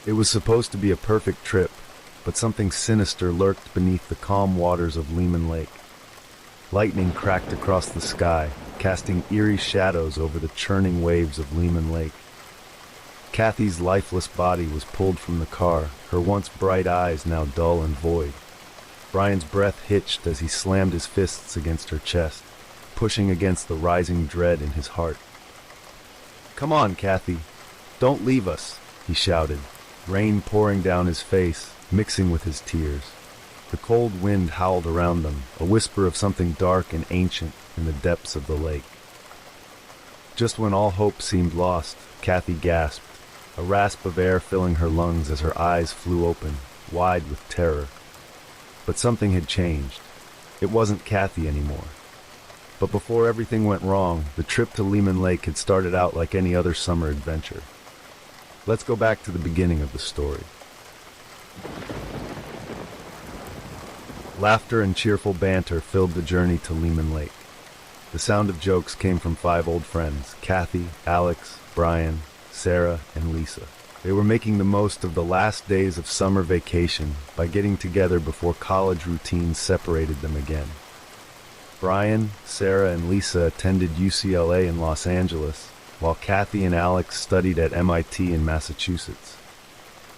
It was supposed to be a perfect trip, but something sinister lurked beneath the calm waters of Liman Lake. Lightning cracked across the sky, casting eerie shadows over the churning waves of Liman Lake. Cathy's lifeless body was pulled from the car, her once bright eyes now dull and void. Brian's breath hitched as he slammed his fists against her chest, pushing against the rising dread in his heart. "Come on, Cathy. Don't leave us," he shouted, rain pouring down his face, mixing with his tears. The cold wind howled around them, a whisper of something dark and ancient in the depths of the lake. Just when all hope seemed lost, Cathy gasped, a rasp of air filling her lungs as her eyes flew open, wide with terror. But something had changed. It wasn't Cathy anymore. But before everything went wrong, the trip to Liman Lake had started out like any other summer adventure. Let's go back to the beginning of the story. Laughter and cheerful banter filled the journey to Liman Lake. The sound of jokes came from 5 old friends, Cathy, Alex, Brian, Sarah, and Lisa. They were making the most of the last days of summer vacation by getting together before college routines separated them again. Brian, Sarah, and Lisa attended UCLA in Los Angeles, while Cathy and Alex studied at MIT in Massachusetts.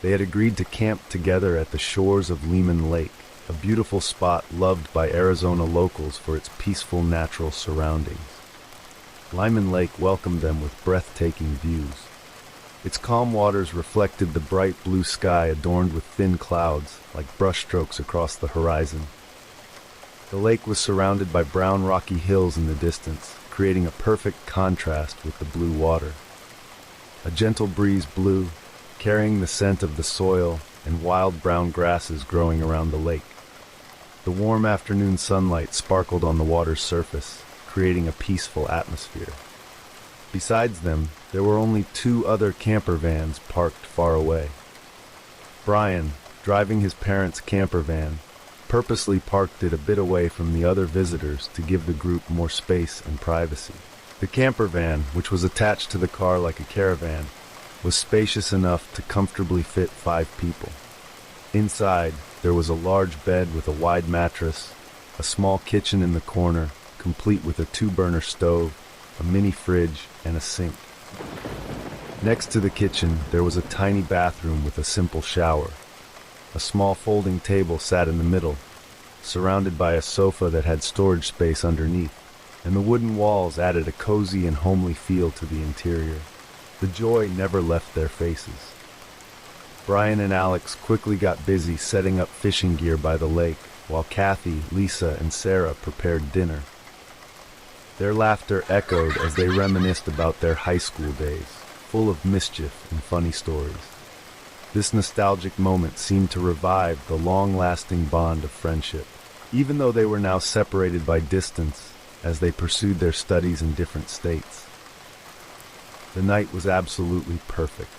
They had agreed to camp together at the shores of Liman Lake, a beautiful spot loved by Arizona locals for its peaceful natural surroundings. Liman Lake welcomed them with breathtaking views. Its calm waters reflected the bright blue sky adorned with thin clouds, like brushstrokes across the horizon. The lake was surrounded by brown rocky hills in the distance, creating a perfect contrast with the blue water. A gentle breeze blew, carrying the scent of the soil and wild brown grasses growing around the lake. The warm afternoon sunlight sparkled on the water's surface, creating a peaceful atmosphere. Besides them, there were only 2 other camper vans parked far away. Brian, driving his parents' camper van, purposely parked it a bit away from the other visitors to give the group more space and privacy. The camper van, which was attached to the car like a caravan, was spacious enough to comfortably fit 5 people. Inside, there was a large bed with a wide mattress, a small kitchen in the corner, complete with a 2-burner stove, a mini fridge, and a sink. Next to the kitchen, there was a tiny bathroom with a simple shower. A small folding table sat in the middle, surrounded by a sofa that had storage space underneath, and the wooden walls added a cozy and homely feel to the interior. The joy never left their faces. Brian and Alex quickly got busy setting up fishing gear by the lake, while Cathy, Lisa, and Sarah prepared dinner. Their laughter echoed as they reminisced about their high school days, full of mischief and funny stories. This nostalgic moment seemed to revive the long-lasting bond of friendship, even though they were now separated by distance as they pursued their studies in different states. The night was absolutely perfect.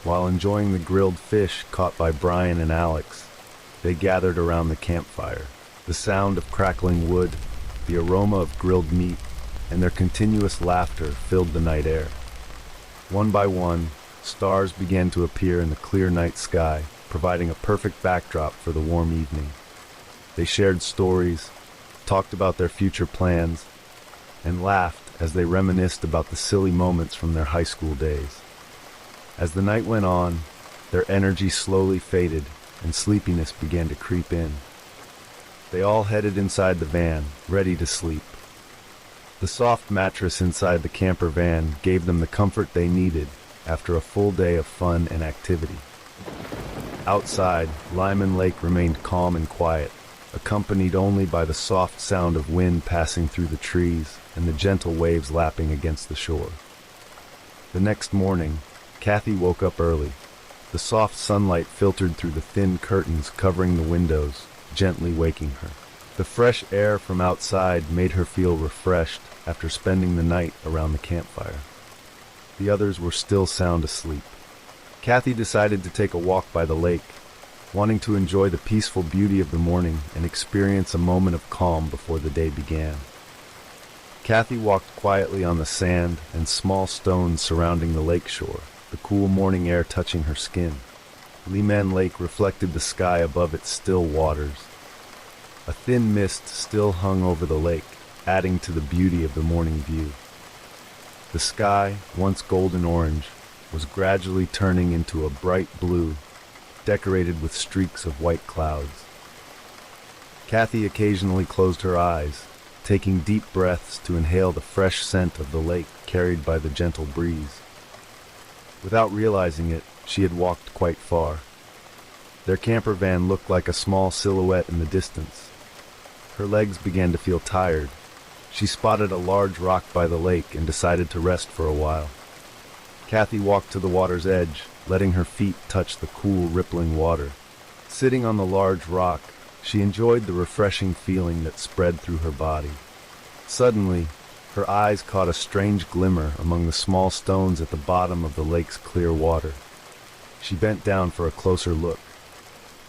While enjoying the grilled fish caught by Brian and Alex, they gathered around the campfire. The sound of crackling wood, the aroma of grilled meat, and their continuous laughter filled the night air. One by one, stars began to appear in the clear night sky, providing a perfect backdrop for the warm evening. They shared stories, talked about their future plans, and laughed as they reminisced about the silly moments from their high school days. As the night went on, their energy slowly faded and sleepiness began to creep in. They all headed inside the van, ready to sleep. The soft mattress inside the camper van gave them the comfort they needed after a full day of fun and activity. Outside, Liman Lake remained calm and quiet, accompanied only by the soft sound of wind passing through the trees and the gentle waves lapping against the shore. The next morning, Cathy woke up early. The soft sunlight filtered through the thin curtains covering the windows, gently waking her. The fresh air from outside made her feel refreshed after spending the night around the campfire. The others were still sound asleep. Cathy decided to take a walk by the lake, wanting to enjoy the peaceful beauty of the morning and experience a moment of calm before the day began. Cathy walked quietly on the sand and small stones surrounding the lake shore, the cool morning air touching her skin. Liman Lake reflected the sky above its still waters. A thin mist still hung over the lake, adding to the beauty of the morning view. The sky, once golden orange, was gradually turning into a bright blue, decorated with streaks of white clouds. Cathy occasionally closed her eyes, taking deep breaths to inhale the fresh scent of the lake carried by the gentle breeze. Without realizing it, she had walked quite far. Their camper van looked like a small silhouette in the distance. Her legs began to feel tired. She spotted a large rock by the lake and decided to rest for a while. Cathy walked to the water's edge, letting her feet touch the cool, rippling water. Sitting on the large rock, she enjoyed the refreshing feeling that spread through her body. Suddenly, her eyes caught a strange glimmer among the small stones at the bottom of the lake's clear water. She bent down for a closer look.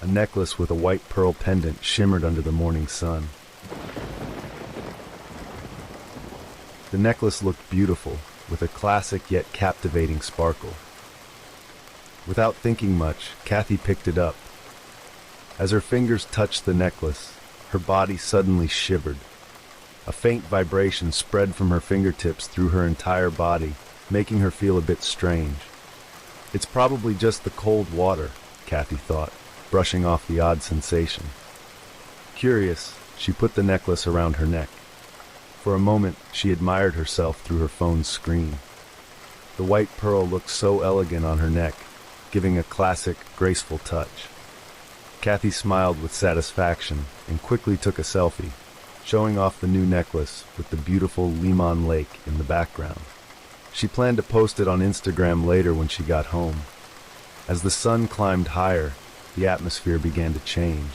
A necklace with a white pearl pendant shimmered under the morning sun. The necklace looked beautiful, with a classic yet captivating sparkle. Without thinking much, Cathy picked it up. As her fingers touched the necklace, her body suddenly shivered. A faint vibration spread from her fingertips through her entire body, making her feel a bit strange. It's probably just the cold water, Cathy thought, brushing off the odd sensation. Curious, she put the necklace around her neck. For a moment, she admired herself through her phone's screen. The white pearl looked so elegant on her neck, giving a classic, graceful touch. Cathy smiled with satisfaction and quickly took a selfie, showing off the new necklace with the beautiful Liman Lake in the background. She planned to post it on Instagram later when she got home. As the sun climbed higher, the atmosphere began to change.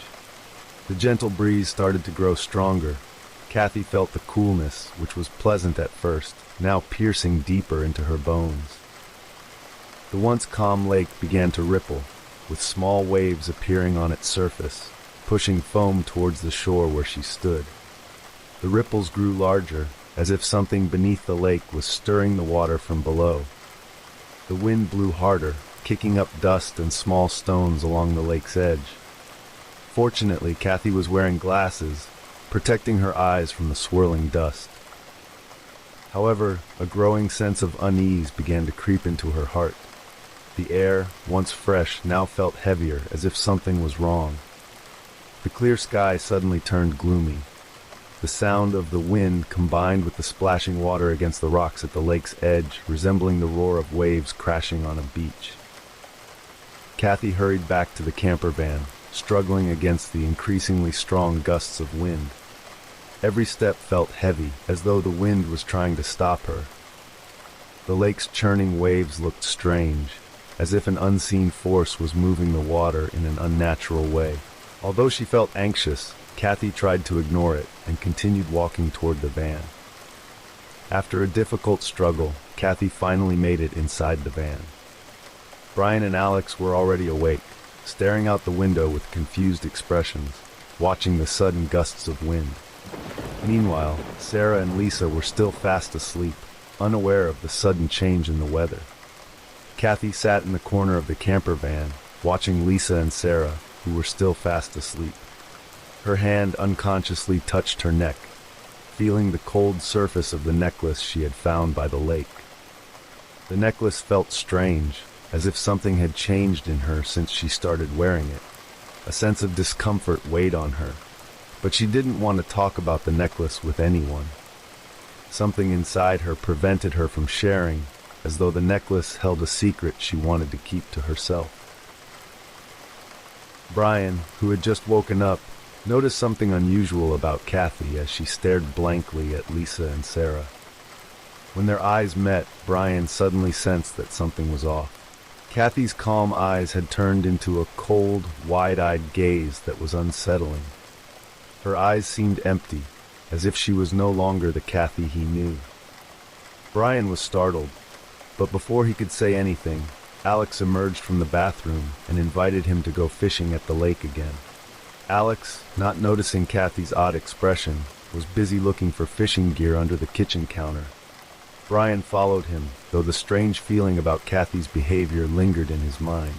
The gentle breeze started to grow stronger. Cathy felt the coolness, which was pleasant at first, now piercing deeper into her bones. The once calm lake began to ripple, with small waves appearing on its surface, pushing foam towards the shore where she stood. The ripples grew larger, as if something beneath the lake was stirring the water from below. The wind blew harder, kicking up dust and small stones along the lake's edge. Fortunately, Cathy was wearing glasses, protecting her eyes from the swirling dust. However, a growing sense of unease began to creep into her heart. The air, once fresh, now felt heavier, as if something was wrong. The clear sky suddenly turned gloomy. The sound of the wind combined with the splashing water against the rocks at the lake's edge, resembling the roar of waves crashing on a beach. Cathy hurried back to the camper van, struggling against the increasingly strong gusts of wind. Every step felt heavy, as though the wind was trying to stop her. The lake's churning waves looked strange, as if an unseen force was moving the water in an unnatural way. Although she felt anxious, Cathy tried to ignore it and continued walking toward the van. After a difficult struggle, Cathy finally made it inside the van. Brian and Alex were already awake, staring out the window with confused expressions, watching the sudden gusts of wind. Meanwhile, Sarah and Lisa were still fast asleep, unaware of the sudden change in the weather. Cathy sat in the corner of the camper van, watching Lisa and Sarah, who were still fast asleep. Her hand unconsciously touched her neck, feeling the cold surface of the necklace she had found by the lake. The necklace felt strange, as if something had changed in her since she started wearing it. A sense of discomfort weighed on her, but she didn't want to talk about the necklace with anyone. Something inside her prevented her from sharing, as though the necklace held a secret she wanted to keep to herself. Brian, who had just woken up, noticed something unusual about Cathy as she stared blankly at Lisa and Sarah. When their eyes met, Brian suddenly sensed that something was off. Cathy's calm eyes had turned into a cold, wide-eyed gaze that was unsettling. Her eyes seemed empty, as if she was no longer the Cathy he knew. Brian was startled, but before he could say anything, Alex emerged from the bathroom and invited him to go fishing at the lake again. Alex, not noticing Cathy's odd expression, was busy looking for fishing gear under the kitchen counter. Brian followed him, though the strange feeling about Cathy's behavior lingered in his mind.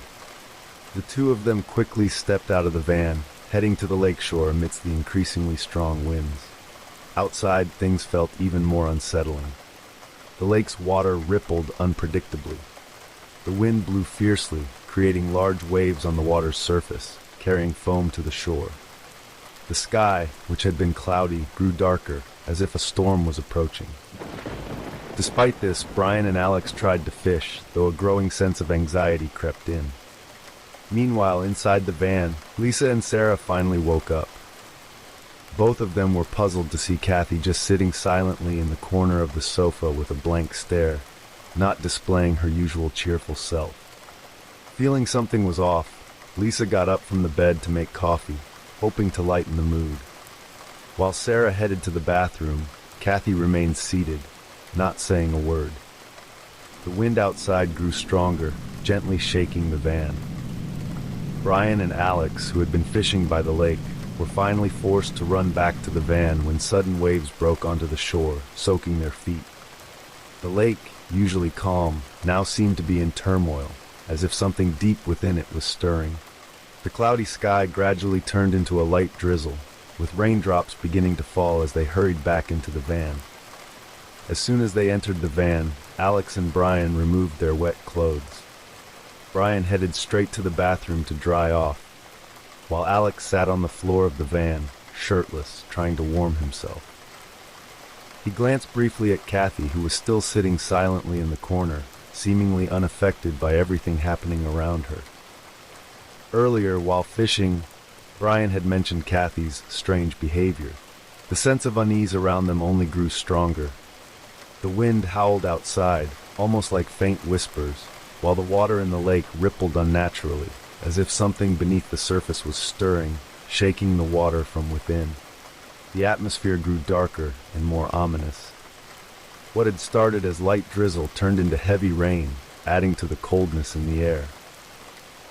The two of them quickly stepped out of the van, heading to the lakeshore amidst the increasingly strong winds. Outside, things felt even more unsettling. The lake's water rippled unpredictably. The wind blew fiercely, creating large waves on the water's surface, carrying foam to the shore. The sky, which had been cloudy, grew darker, as if a storm was approaching. Despite this, Brian and Alex tried to fish, though a growing sense of anxiety crept in. Meanwhile, inside the van, Lisa and Sarah finally woke up. Both of them were puzzled to see Cathy just sitting silently in the corner of the sofa with a blank stare, not displaying her usual cheerful self. Feeling something was off, Lisa got up from the bed to make coffee, hoping to lighten the mood. While Sarah headed to the bathroom, Cathy remained seated, not saying a word. The wind outside grew stronger, gently shaking the van. Brian and Alex, who had been fishing by the lake, were finally forced to run back to the van when sudden waves broke onto the shore, soaking their feet. The lake, usually calm, now seemed to be in turmoil, as if something deep within it was stirring. The cloudy sky gradually turned into a light drizzle, with raindrops beginning to fall as they hurried back into the van. As soon as they entered the van, Alex and Brian removed their wet clothes. Brian headed straight to the bathroom to dry off, while Alex sat on the floor of the van, shirtless, trying to warm himself. He glanced briefly at Cathy, who was still sitting silently in the corner, seemingly unaffected by everything happening around her. Earlier, while fishing, Brian had mentioned Cathy's strange behavior. The sense of unease around them only grew stronger. The wind howled outside, almost like faint whispers, while the water in the lake rippled unnaturally, as if something beneath the surface was stirring, shaking the water from within. The atmosphere grew darker and more ominous. What had started as light drizzle turned into heavy rain, adding to the coldness in the air.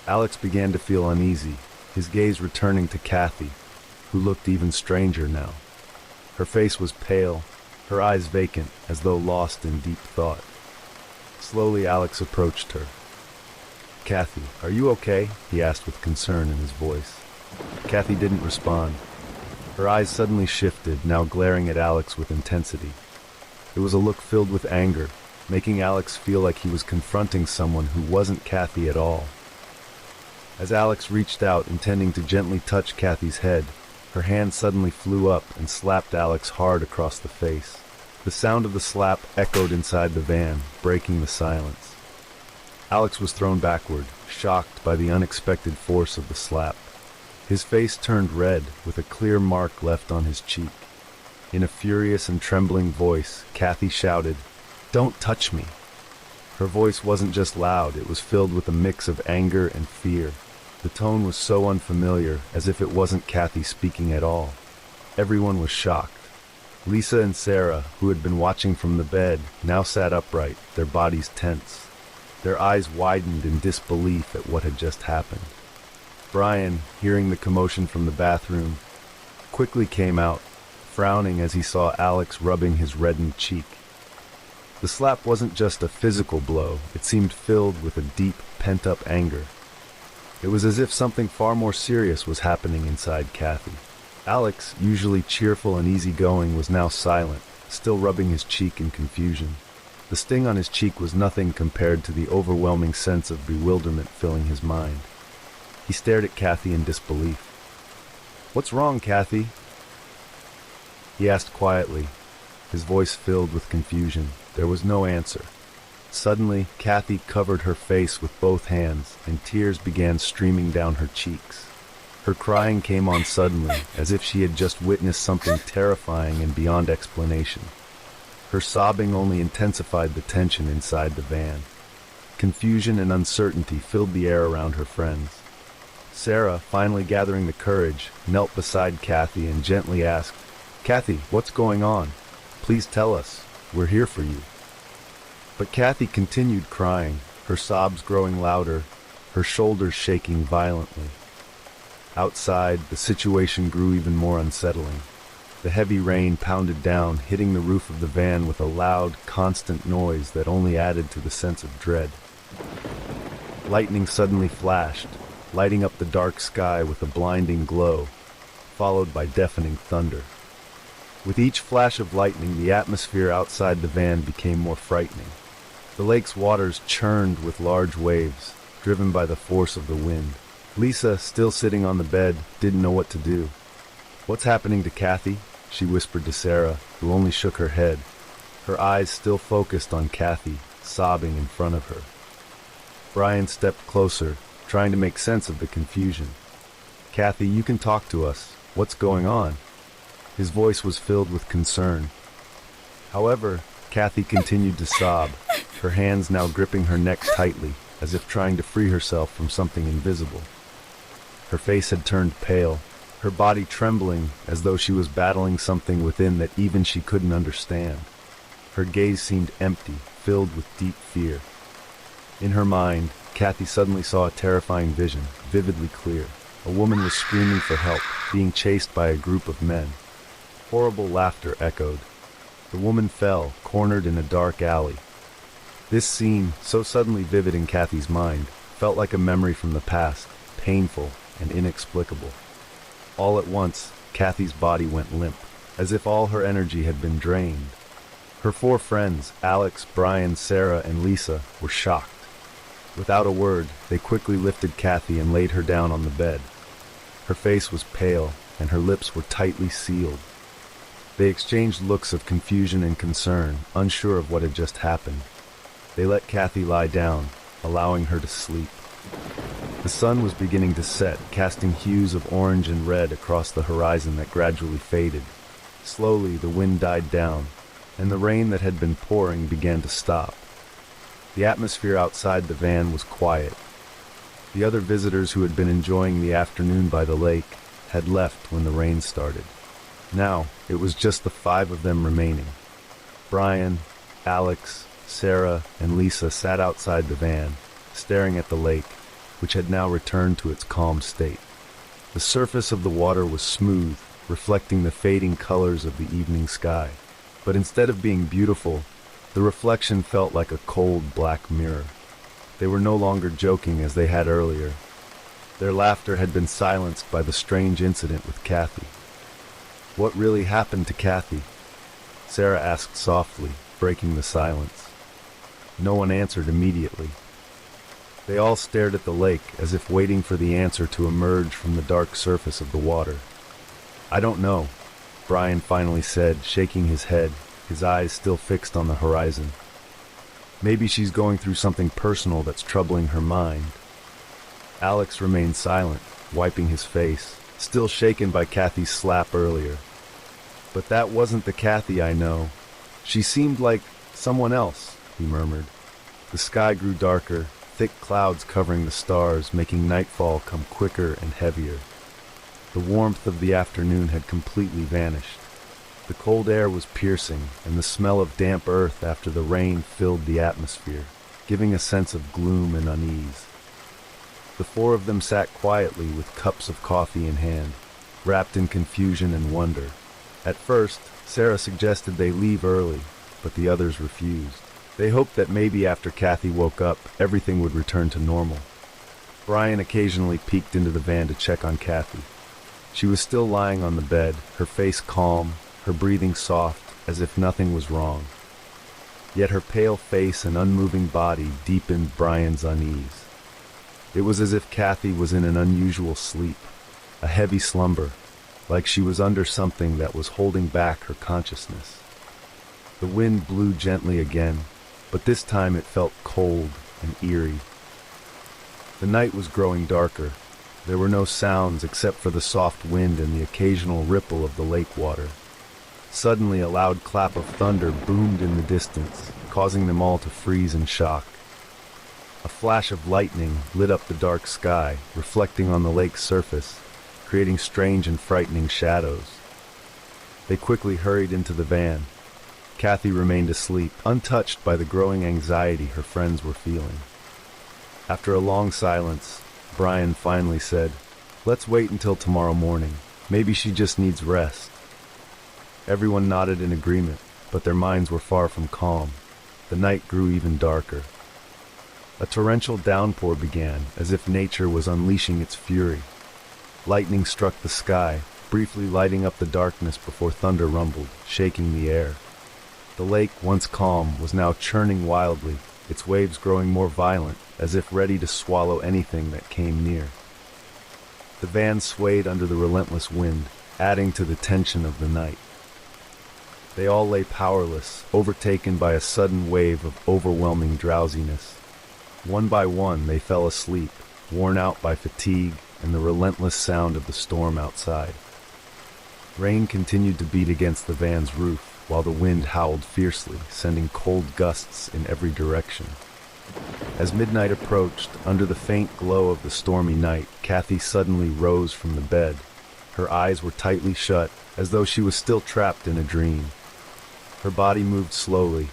Alex began to feel uneasy, his gaze returning to Cathy, who looked even stranger now. Her face was pale, her eyes vacant, as though lost in deep thought. Slowly, Alex approached her. "Cathy, are you okay?" he asked with concern in his voice. Cathy didn't respond. Her eyes suddenly shifted, now glaring at Alex with intensity. It was a look filled with anger, making Alex feel like he was confronting someone who wasn't Cathy at all. As Alex reached out, intending to gently touch Cathy's head, her hand suddenly flew up and slapped Alex hard across the face. The sound of the slap echoed inside the van, breaking the silence. Alex was thrown backward, shocked by the unexpected force of the slap. His face turned red, with a clear mark left on his cheek. In a furious and trembling voice, Cathy shouted, "Don't touch me!" Her voice wasn't just loud, it was filled with a mix of anger and fear. The tone was so unfamiliar, as if it wasn't Cathy speaking at all. Everyone was shocked. Lisa and Sarah, who had been watching from the bed, now sat upright, their bodies tense. Their eyes widened in disbelief at what had just happened. Brian, hearing the commotion from the bathroom, quickly came out, frowning as he saw Alex rubbing his reddened cheek. The slap wasn't just a physical blow, it seemed filled with a deep, pent-up anger. It was as if something far more serious was happening inside Cathy. Alex, usually cheerful and easygoing, was now silent, still rubbing his cheek in confusion. The sting on his cheek was nothing compared to the overwhelming sense of bewilderment filling his mind. He stared at Cathy in disbelief. "What's wrong, Cathy?" he asked quietly, his voice filled with confusion. There was no answer. Suddenly, Cathy covered her face with both hands, and tears began streaming down her cheeks. Her crying came on suddenly, as if she had just witnessed something terrifying and beyond explanation. Her sobbing only intensified the tension inside the van. Confusion and uncertainty filled the air around her friends. Sarah, finally gathering the courage, knelt beside Cathy and gently asked, "Cathy, what's going on? Please tell us. We're here for you." But Cathy continued crying, her sobs growing louder, her shoulders shaking violently. Outside, the situation grew even more unsettling. The heavy rain pounded down, hitting the roof of the van with a loud, constant noise that only added to the sense of dread. Lightning suddenly flashed, lighting up the dark sky with a blinding glow, followed by deafening thunder. With each flash of lightning, the atmosphere outside the van became more frightening. The lake's waters churned with large waves, driven by the force of the wind. Lisa, still sitting on the bed, didn't know what to do. "What's happening to Cathy?" she whispered to Sarah, who only shook her head, her eyes still focused on Cathy, sobbing in front of her. Brian stepped closer, trying to make sense of the confusion. "Cathy, you can talk to us. What's going on?" His voice was filled with concern. However, Cathy continued to sob, her hands now gripping her neck tightly, as if trying to free herself from something invisible. Her face had turned pale, her body trembling as though she was battling something within that even she couldn't understand. Her gaze seemed empty, filled with deep fear. In her mind, Cathy suddenly saw a terrifying vision, vividly clear. A woman was screaming for help, being chased by a group of men. Horrible laughter echoed. The woman fell, cornered in a dark alley. This scene, so suddenly vivid in Cathy's mind, felt like a memory from the past, painful and inexplicable. All at once, Cathy's body went limp, as if all her energy had been drained. Her 4 friends, Alex, Brian, Sarah, and Lisa, were shocked. Without a word, they quickly lifted Cathy and laid her down on the bed. Her face was pale, and her lips were tightly sealed. They exchanged looks of confusion and concern, unsure of what had just happened. They let Cathy lie down, allowing her to sleep. The sun was beginning to set, casting hues of orange and red across the horizon that gradually faded. Slowly, the wind died down, and the rain that had been pouring began to stop. The atmosphere outside the van was quiet. The other visitors who had been enjoying the afternoon by the lake had left when the rain started. Now, it was just the 5 of them remaining. Brian, Alex, Sarah, and Lisa sat outside the van, staring at the lake, which had now returned to its calm state. The surface of the water was smooth, reflecting the fading colors of the evening sky. But instead of being beautiful, the reflection felt like a cold black mirror. They were no longer joking as they had earlier. Their laughter had been silenced by the strange incident with Cathy. "What really happened to Cathy?" Sarah asked softly, breaking the silence. No one answered immediately. They all stared at the lake as if waiting for the answer to emerge from the dark surface of the water. "I don't know," Brian finally said, shaking his head, his eyes still fixed on the horizon. "Maybe she's going through something personal that's troubling her mind." Alex remained silent, wiping his face, still shaken by Cathy's slap earlier. "But that wasn't the Cathy I know. She seemed like someone else," he murmured. The sky grew darker, thick clouds covering the stars, making nightfall come quicker and heavier. The warmth of the afternoon had completely vanished. The cold air was piercing, and the smell of damp earth after the rain filled the atmosphere, giving a sense of gloom and unease. The 4 of them sat quietly with cups of coffee in hand, wrapped in confusion and wonder. At first, Sarah suggested they leave early, but the others refused. They hoped that maybe after Cathy woke up, everything would return to normal. Brian occasionally peeked into the van to check on Cathy. She was still lying on the bed, her face calm, her breathing soft, as if nothing was wrong. Yet her pale face and unmoving body deepened Brian's unease. It was as if Cathy was in an unusual sleep, a heavy slumber, like she was under something that was holding back her consciousness. The wind blew gently again, but this time it felt cold and eerie. The night was growing darker. There were no sounds except for the soft wind and the occasional ripple of the lake water. Suddenly, a loud clap of thunder boomed in the distance, causing them all to freeze in shock. A flash of lightning lit up the dark sky, reflecting on the lake's surface, creating strange and frightening shadows. They quickly hurried into the van. Cathy remained asleep, untouched by the growing anxiety her friends were feeling. After a long silence, Brian finally said, "Let's wait until tomorrow morning. Maybe she just needs rest." Everyone nodded in agreement, but their minds were far from calm. The night grew even darker. A torrential downpour began, as if nature was unleashing its fury. Lightning struck the sky, briefly lighting up the darkness before thunder rumbled, shaking the air. The lake, once calm, was now churning wildly, its waves growing more violent, as if ready to swallow anything that came near. The van swayed under the relentless wind, adding to the tension of the night. They all lay powerless, overtaken by a sudden wave of overwhelming drowsiness. One by one, they fell asleep, worn out by fatigue and the relentless sound of the storm outside. Rain continued to beat against the van's roof, while the wind howled fiercely, sending cold gusts in every direction. As midnight approached, under the faint glow of the stormy night, Cathy suddenly rose from the bed. Her eyes were tightly shut, as though she was still trapped in a dream. Her body moved slowly,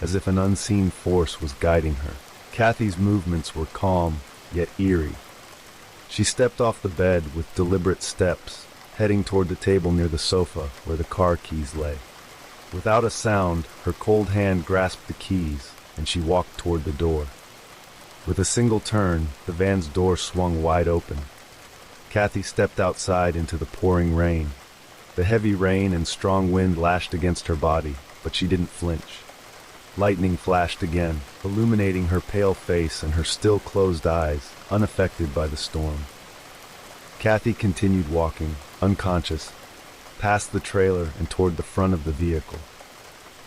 as if an unseen force was guiding her. Cathy's movements were calm, yet eerie. She stepped off the bed with deliberate steps, heading toward the table near the sofa where the car keys lay. Without a sound, her cold hand grasped the keys, and she walked toward the door. With a single turn, the van's door swung wide open. Cathy stepped outside into the pouring rain. The heavy rain and strong wind lashed against her body, but she didn't flinch. Lightning flashed again, illuminating her pale face and her still closed eyes, unaffected by the storm. Cathy continued walking, unconscious, past the trailer and toward the front of the vehicle.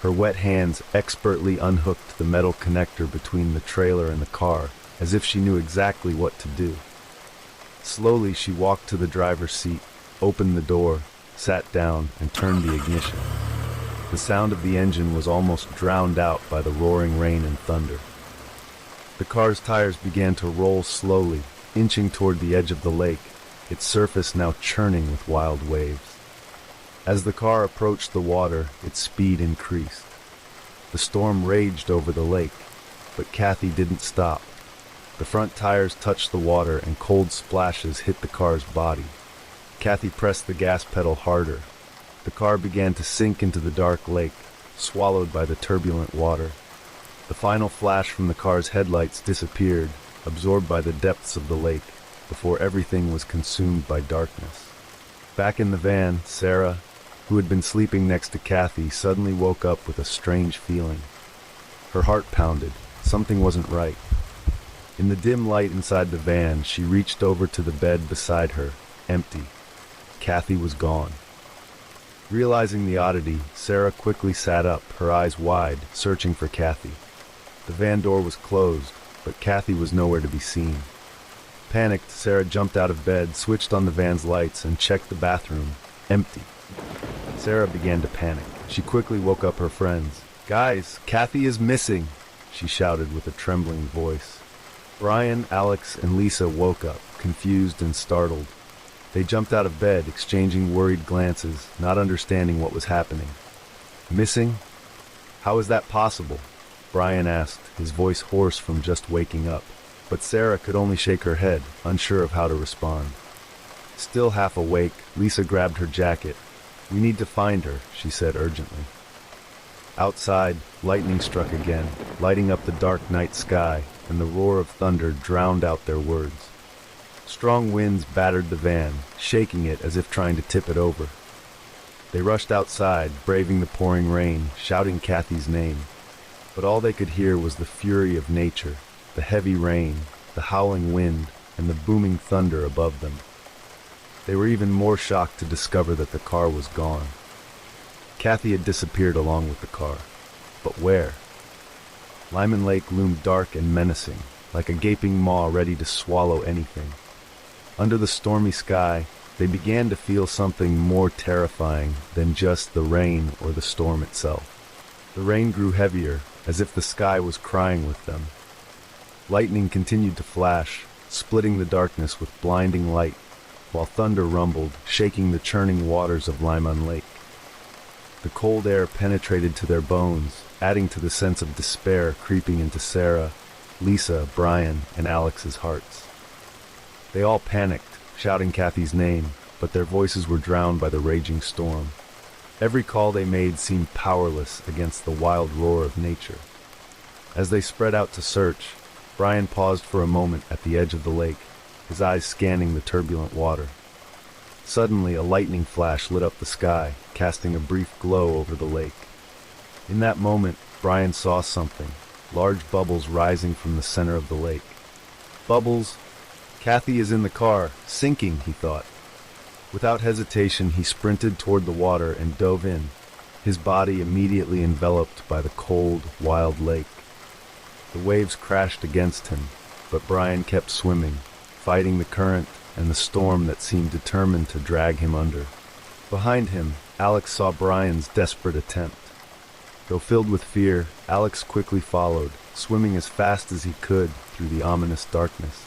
Her wet hands expertly unhooked the metal connector between the trailer and the car, as if she knew exactly what to do. Slowly she walked to the driver's seat, opened the door, sat down, and turned the ignition. The sound of the engine was almost drowned out by the roaring rain and thunder. The car's tires began to roll slowly, inching toward the edge of the lake, its surface now churning with wild waves. As the car approached the water, its speed increased. The storm raged over the lake, but Cathy didn't stop. The front tires touched the water and cold splashes hit the car's body. Cathy pressed the gas pedal harder. The car began to sink into the dark lake, swallowed by the turbulent water. The final flash from the car's headlights disappeared, absorbed by the depths of the lake, before everything was consumed by darkness. Back in the van, Sarah, who had been sleeping next to Cathy, suddenly woke up with a strange feeling. Her heart pounded. Something wasn't right. In the dim light inside the van, she reached over to the bed beside her, empty. Cathy was gone. Realizing the oddity, Sarah quickly sat up, her eyes wide, searching for Cathy. The van door was closed, but Cathy was nowhere to be seen. Panicked, Sarah jumped out of bed, switched on the van's lights, and checked the bathroom. Empty. Sarah began to panic. She quickly woke up her friends. "Guys, Cathy is missing!" she shouted with a trembling voice. Brian, Alex, and Lisa woke up, confused and startled. They jumped out of bed, exchanging worried glances, not understanding what was happening. "Missing? How is that possible?" Brian asked, his voice hoarse from just waking up. But Sarah could only shake her head, unsure of how to respond. Still half awake, Lisa grabbed her jacket. "We need to find her," she said urgently. Outside, lightning struck again, lighting up the dark night sky, and the roar of thunder drowned out their words. Strong winds battered the van, shaking it as if trying to tip it over. They rushed outside, braving the pouring rain, shouting Cathy's name. But all they could hear was the fury of nature, the heavy rain, the howling wind, and the booming thunder above them. They were even more shocked to discover that the car was gone. Cathy had disappeared along with the car. But where? Liman Lake loomed dark and menacing, like a gaping maw ready to swallow anything. Under the stormy sky, they began to feel something more terrifying than just the rain or the storm itself. The rain grew heavier, as if the sky was crying with them. Lightning continued to flash, splitting the darkness with blinding light, while thunder rumbled, shaking the churning waters of Liman Lake. The cold air penetrated to their bones, adding to the sense of despair creeping into Sarah, Lisa, Brian, and Alex's hearts. They all panicked, shouting Cathy's name, but their voices were drowned by the raging storm. Every call they made seemed powerless against the wild roar of nature. As they spread out to search, Brian paused for a moment at the edge of the lake, his eyes scanning the turbulent water. Suddenly, a lightning flash lit up the sky, casting a brief glow over the lake. In that moment, Brian saw something, large bubbles rising from the center of the lake. Bubbles! Cathy is in the car, sinking, he thought. Without hesitation, he sprinted toward the water and dove in, his body immediately enveloped by the cold, wild lake. The waves crashed against him, but Brian kept swimming, fighting the current and the storm that seemed determined to drag him under. Behind him, Alex saw Brian's desperate attempt. Though filled with fear, Alex quickly followed, swimming as fast as he could through the ominous darkness.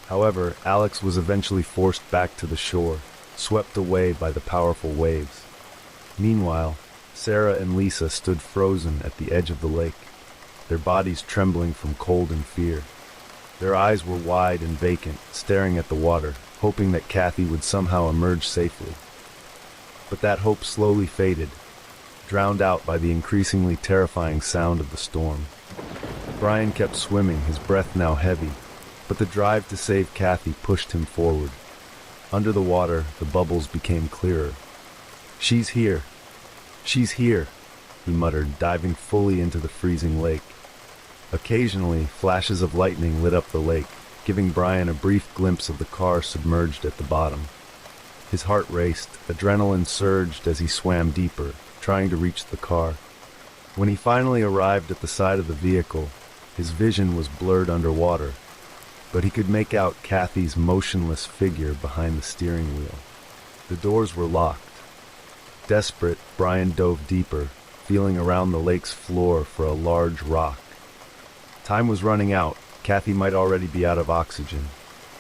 However, Alex was eventually forced back to the shore, swept away by the powerful waves. Meanwhile, Sarah and Lisa stood frozen at the edge of the lake, their bodies trembling from cold and fear. Their eyes were wide and vacant, staring at the water, hoping that Cathy would somehow emerge safely. But that hope slowly faded, drowned out by the increasingly terrifying sound of the storm. Brian kept swimming, his breath now heavy, but the drive to save Cathy pushed him forward. Under the water, the bubbles became clearer. "She's here! She's here!" he muttered, diving fully into the freezing lake. Occasionally, flashes of lightning lit up the lake, giving Brian a brief glimpse of the car submerged at the bottom. His heart raced, adrenaline surged as he swam deeper, trying to reach the car. When he finally arrived at the side of the vehicle, his vision was blurred underwater, but he could make out Cathy's motionless figure behind the steering wheel. The doors were locked. Desperate, Brian dove deeper, feeling around the lake's floor for a large rock. Time was running out. Cathy might already be out of oxygen.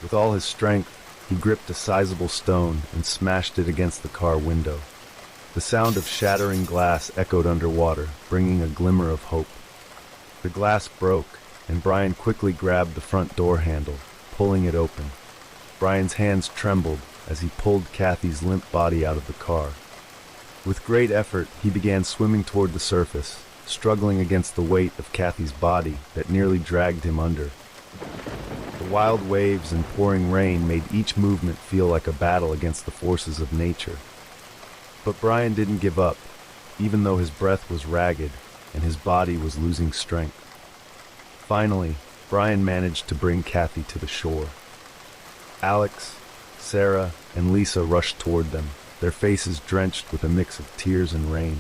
With all his strength, he gripped a sizable stone and smashed it against the car window. The sound of shattering glass echoed underwater, bringing a glimmer of hope. The glass broke, and Brian quickly grabbed the front door handle, pulling it open. Brian's hands trembled as he pulled Cathy's limp body out of the car. With great effort, he began swimming toward the surface, struggling against the weight of Cathy's body that nearly dragged him under. The wild waves and pouring rain made each movement feel like a battle against the forces of nature. But Brian didn't give up, even though his breath was ragged and his body was losing strength. Finally, Brian managed to bring Cathy to the shore. Alex, Sarah, and Lisa rushed toward them, their faces drenched with a mix of tears and rain.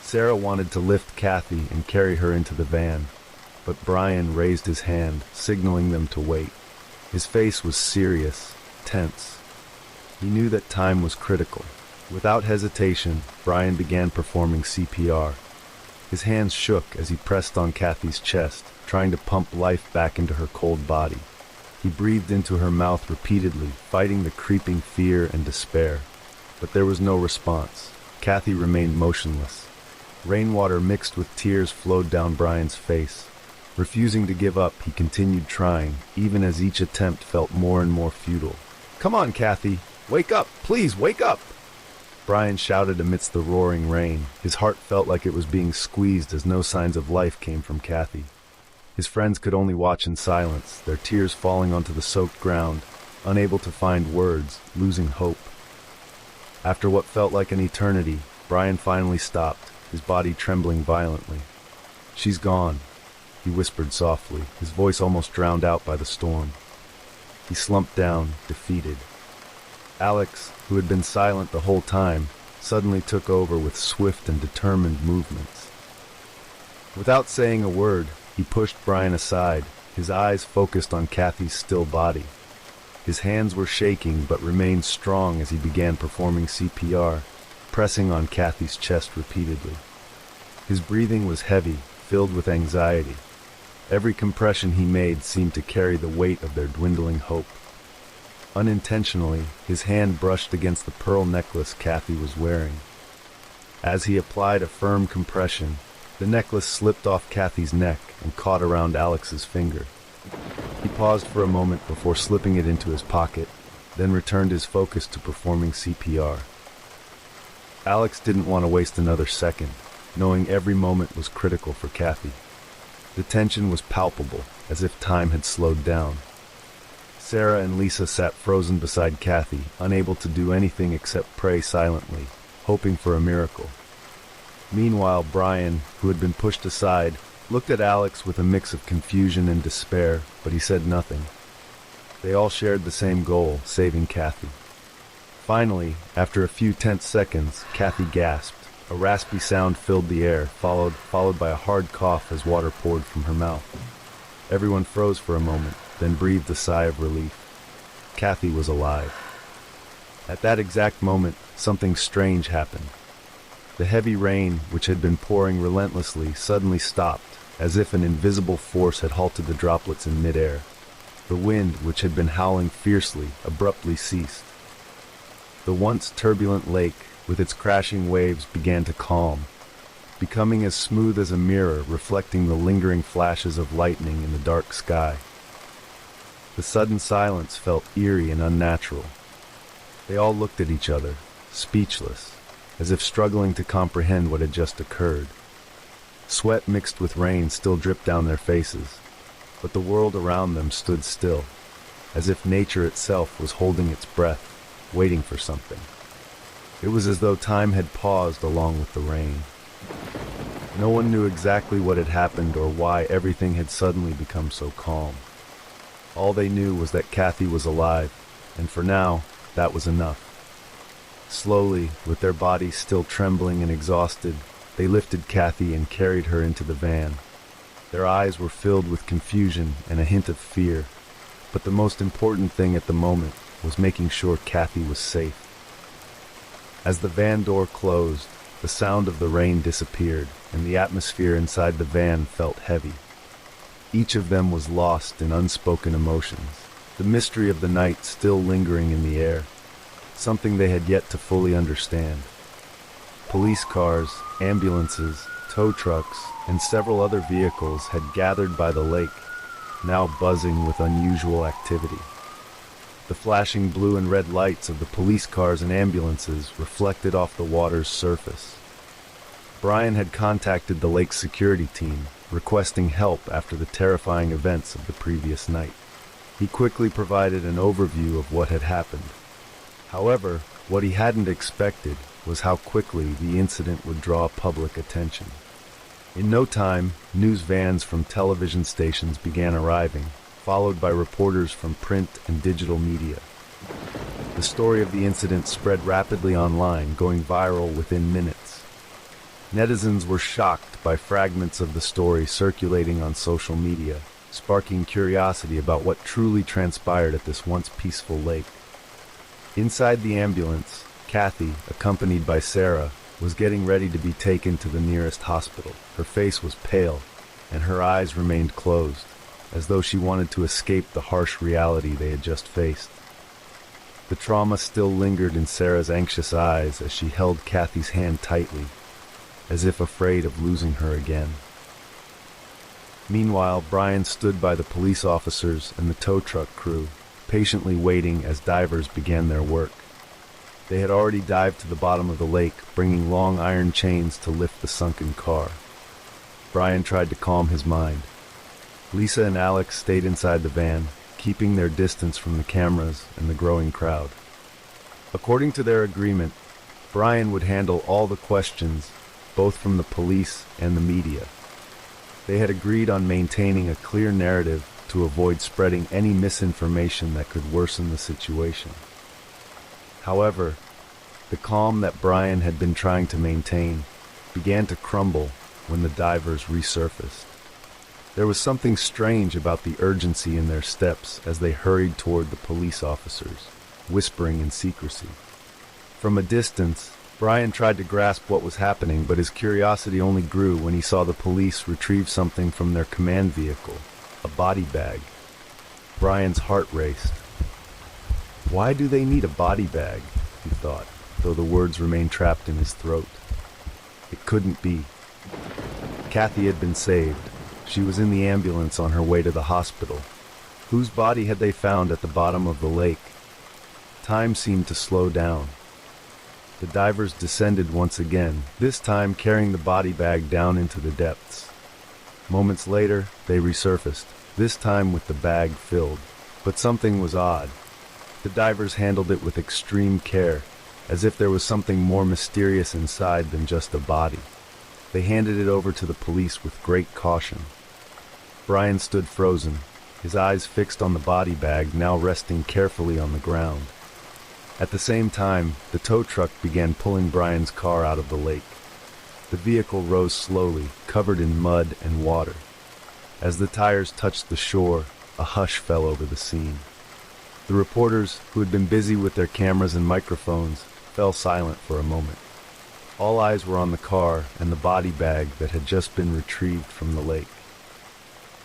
Sarah wanted to lift Cathy and carry her into the van, but Brian raised his hand, signaling them to wait. His face was serious, tense. He knew that time was critical. Without hesitation, Brian began performing CPR. His hands shook as he pressed on Cathy's chest, trying to pump life back into her cold body. He breathed into her mouth repeatedly, fighting the creeping fear and despair. But there was no response. Cathy remained motionless. Rainwater mixed with tears flowed down Brian's face. Refusing to give up, he continued trying, even as each attempt felt more and more futile. "Come on, Cathy! Wake up! Please, wake up!" Brian shouted amidst the roaring rain. His heart felt like it was being squeezed as no signs of life came from Cathy. His friends could only watch in silence, their tears falling onto the soaked ground, unable to find words, losing hope. After what felt like an eternity, Brian finally stopped, his body trembling violently. "She's gone," he whispered softly, his voice almost drowned out by the storm. He slumped down, defeated. Alex, who had been silent the whole time, suddenly took over with swift and determined movements. Without saying a word, he pushed Brian aside, his eyes focused on Cathy's still body. His hands were shaking but remained strong as he began performing CPR, pressing on Cathy's chest repeatedly. His breathing was heavy, filled with anxiety. Every compression he made seemed to carry the weight of their dwindling hope. Unintentionally, his hand brushed against the pearl necklace Cathy was wearing. As he applied a firm compression, the necklace slipped off Cathy's neck and caught around Alex's finger. He paused for a moment before slipping it into his pocket, then returned his focus to performing CPR. Alex didn't want to waste another second, knowing every moment was critical for Cathy. The tension was palpable, as if time had slowed down. Sarah and Lisa sat frozen beside Cathy, unable to do anything except pray silently, hoping for a miracle. Meanwhile, Brian, who had been pushed aside, looked at Alex with a mix of confusion and despair, but he said nothing. They all shared the same goal, saving Cathy. Finally, after a few tense seconds, Cathy gasped. A raspy sound filled the air, followed by a hard cough as water poured from her mouth. Everyone froze for a moment, then breathed a sigh of relief. Cathy was alive. At that exact moment, something strange happened. The heavy rain, which had been pouring relentlessly, suddenly stopped, as if an invisible force had halted the droplets in midair. The wind, which had been howling fiercely, abruptly ceased. The once turbulent lake, with its crashing waves, began to calm, becoming as smooth as a mirror, reflecting the lingering flashes of lightning in the dark sky. The sudden silence felt eerie and unnatural. They all looked at each other, speechless, as if struggling to comprehend what had just occurred. Sweat mixed with rain still dripped down their faces, but the world around them stood still, as if nature itself was holding its breath, waiting for something. It was as though time had paused along with the rain. No one knew exactly what had happened or why everything had suddenly become so calm. All they knew was that Cathy was alive, and for now, that was enough. Slowly, with their bodies still trembling and exhausted, they lifted Cathy and carried her into the van. Their eyes were filled with confusion and a hint of fear, but the most important thing at the moment was making sure Cathy was safe. As the van door closed, the sound of the rain disappeared, and the atmosphere inside the van felt heavy. Each of them was lost in unspoken emotions, the mystery of the night still lingering in the air, something they had yet to fully understand. Police cars, ambulances, tow trucks, and several other vehicles had gathered by the lake, now buzzing with unusual activity. The flashing blue and red lights of the police cars and ambulances reflected off the water's surface. Brian had contacted the lake's security team, requesting help after the terrifying events of the previous night. He quickly provided an overview of what had happened. However, what he hadn't expected was how quickly the incident would draw public attention. In no time, news vans from television stations began arriving, followed by reporters from print and digital media. The story of the incident spread rapidly online, going viral within minutes. Netizens were shocked by fragments of the story circulating on social media, sparking curiosity about what truly transpired at this once peaceful lake. Inside the ambulance, Cathy, accompanied by Sarah, was getting ready to be taken to the nearest hospital. Her face was pale, and her eyes remained closed, as though she wanted to escape the harsh reality they had just faced. The trauma still lingered in Sarah's anxious eyes as she held Cathy's hand tightly, as if afraid of losing her again. Meanwhile, Brian stood by the police officers and the tow truck crew, patiently waiting as divers began their work. They had already dived to the bottom of the lake, bringing long iron chains to lift the sunken car. Brian tried to calm his mind. Lisa and Alex stayed inside the van, keeping their distance from the cameras and the growing crowd. According to their agreement, Brian would handle all the questions, both from the police and the media. They had agreed on maintaining a clear narrative to avoid spreading any misinformation that could worsen the situation. However, the calm that Brian had been trying to maintain began to crumble when the divers resurfaced. There was something strange about the urgency in their steps as they hurried toward the police officers, whispering in secrecy. From a distance, Brian tried to grasp what was happening, but his curiosity only grew when he saw the police retrieve something from their command vehicle, a body bag. Brian's heart raced. Why do they need a body bag? He thought, though the words remained trapped in his throat. It couldn't be. Cathy had been saved. She was in the ambulance on her way to the hospital. Whose body had they found at the bottom of the lake? Time seemed to slow down. The divers descended once again, this time carrying the body bag down into the depths. Moments later, they resurfaced, this time with the bag filled. But something was odd. The divers handled it with extreme care, as if there was something more mysterious inside than just a body. They handed it over to the police with great caution. Brian stood frozen, his eyes fixed on the body bag now resting carefully on the ground. At the same time, the tow truck began pulling Brian's car out of the lake. The vehicle rose slowly, covered in mud and water. As the tires touched the shore, a hush fell over the scene. The reporters, who had been busy with their cameras and microphones, fell silent for a moment. All eyes were on the car and the body bag that had just been retrieved from the lake.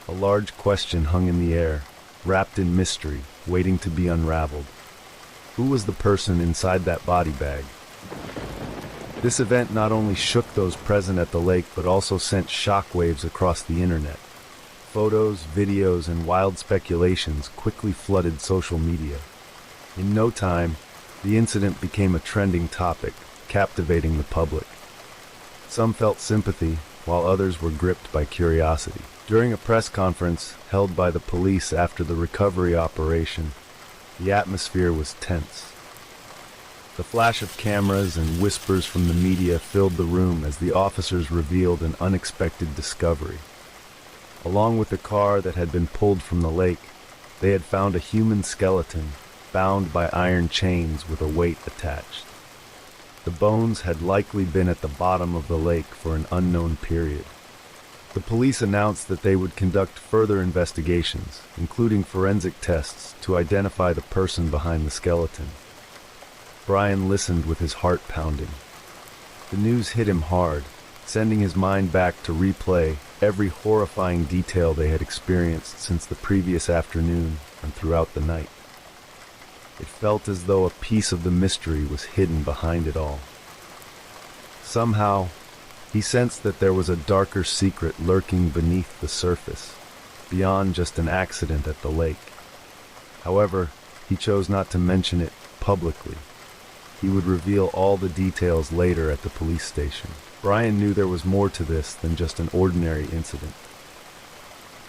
A large question hung in the air, wrapped in mystery, waiting to be unraveled. Who was the person inside that body bag? This event not only shook those present at the lake but also sent shockwaves across the internet. Photos, videos, and wild speculations quickly flooded social media. In no time, the incident became a trending topic, captivating the public. Some felt sympathy, while others were gripped by curiosity. During a press conference held by the police after the recovery operation, the atmosphere was tense. The flash of cameras and whispers from the media filled the room as the officers revealed an unexpected discovery. Along with the car that had been pulled from the lake, they had found a human skeleton, bound by iron chains with a weight attached. The bones had likely been at the bottom of the lake for an unknown period. The police announced that they would conduct further investigations, including forensic tests, to identify the person behind the skeleton. Brian listened with his heart pounding. The news hit him hard, sending his mind back to replay every horrifying detail they had experienced since the previous afternoon and throughout the night. It felt as though a piece of the mystery was hidden behind it all. Somehow, he sensed that there was a darker secret lurking beneath the surface, beyond just an accident at the lake. However, he chose not to mention it publicly. He would reveal all the details later at the police station. Brian knew there was more to this than just an ordinary incident.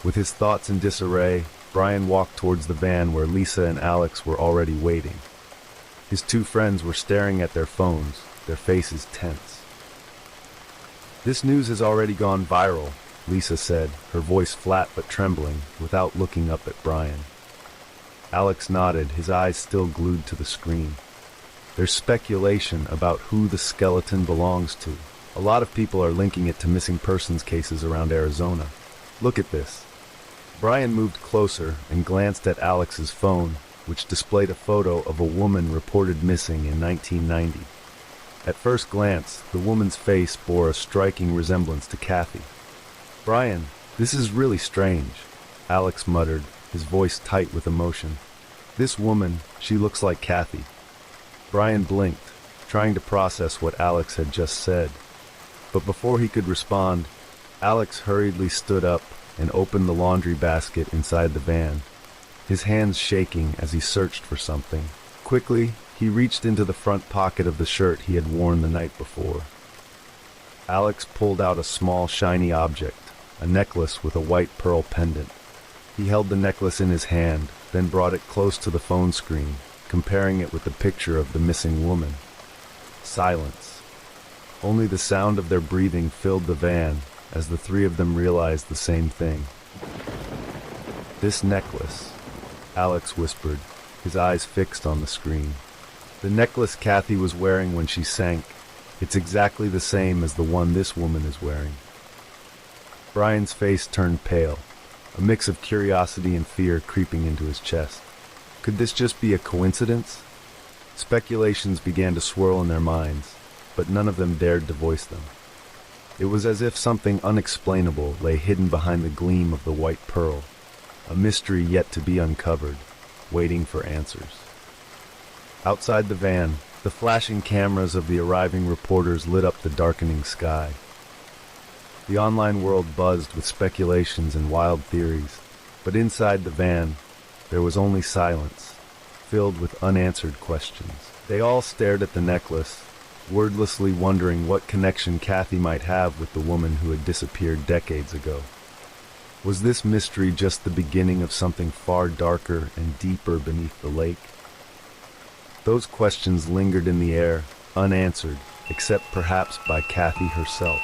With his thoughts in disarray, Brian walked towards the van where Lisa and Alex were already waiting. His two friends were staring at their phones, their faces tense. "This news has already gone viral," Lisa said, her voice flat but trembling, without looking up at Brian. Alex nodded, his eyes still glued to the screen. "There's speculation about who the skeleton belongs to. A lot of people are linking it to missing persons cases around Arizona. Look at this." Brian moved closer and glanced at Alex's phone, which displayed a photo of a woman reported missing in 1990. At first glance, the woman's face bore a striking resemblance to Cathy. "Brian, this is really strange," Alex muttered, his voice tight with emotion. "This woman, she looks like Cathy." Brian blinked, trying to process what Alex had just said. But before he could respond, Alex hurriedly stood up and opened the laundry basket inside the van, his hands shaking as he searched for something. Quickly, he reached into the front pocket of the shirt he had worn the night before. Alex pulled out a small, shiny object, a necklace with a white pearl pendant. He held the necklace in his hand, then brought it close to the phone screen, comparing it with the picture of the missing woman. Silence. Only the sound of their breathing filled the van as the three of them realized the same thing. "This necklace," Alex whispered, his eyes fixed on the screen. "The necklace Cathy was wearing when she sank. It's exactly the same as the one this woman is wearing." Brian's face turned pale, a mix of curiosity and fear creeping into his chest. Could this just be a coincidence? Speculations began to swirl in their minds, but none of them dared to voice them. It was as if something unexplainable lay hidden behind the gleam of the white pearl, a mystery yet to be uncovered, waiting for answers. Outside the van, the flashing cameras of the arriving reporters lit up the darkening sky. The online world buzzed with speculations and wild theories, but inside the van, there was only silence, filled with unanswered questions. They all stared at the necklace, wordlessly wondering what connection Cathy might have with the woman who had disappeared decades ago. Was this mystery just the beginning of something far darker and deeper beneath the lake? Those questions lingered in the air, unanswered, except perhaps by Cathy herself.